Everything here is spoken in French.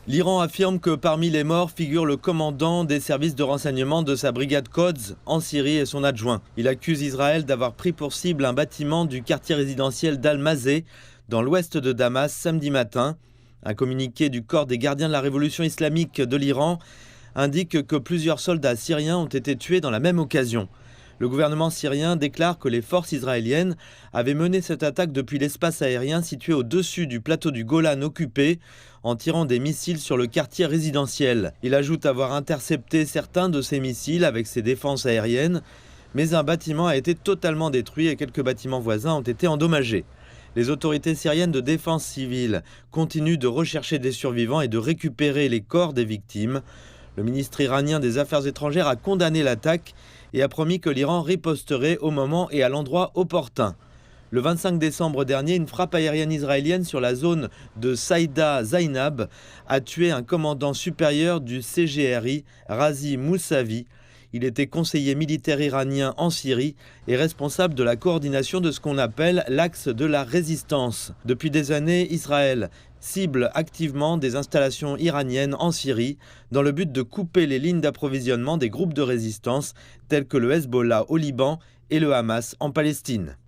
L'Iran affirme que parmi les morts figure le commandant des services de renseignement de sa brigade Quds en Syrie et son adjoint. Il accuse Israël d'avoir pris pour cible un bâtiment du quartier résidentiel d'Al-Mazeh, dans l'ouest de Damas, samedi matin. Un communiqué du corps des gardiens de la révolution islamique de l'Iran indique que plusieurs soldats syriens ont été tués dans la même occasion. Le gouvernement syrien déclare que les forces israéliennes avaient mené cette attaque depuis l'espace aérien situé au-dessus du plateau du Golan occupé, en tirant des missiles sur le quartier résidentiel. Il ajoute avoir intercepté certains de ces missiles avec ses défenses aériennes, mais un bâtiment a été totalement détruit et quelques bâtiments voisins ont été endommagés. Les autorités syriennes de défense civile continuent de rechercher des survivants et de récupérer les corps des victimes. Le ministre iranien des Affaires étrangères a condamné l'attaque et a promis que l'Iran riposterait au moment et à l'endroit opportun. Le 25 décembre dernier, une frappe aérienne israélienne sur la zone de Saïda Zainab a tué un commandant supérieur du CGRI, Razi Moussavi. Il était conseiller militaire iranien en Syrie et responsable de la coordination de ce qu'on appelle l'axe de la résistance. Depuis des années, Israël cible activement des installations iraniennes en Syrie dans le but de couper les lignes d'approvisionnement des groupes de résistance tels que le Hezbollah au Liban et le Hamas en Palestine.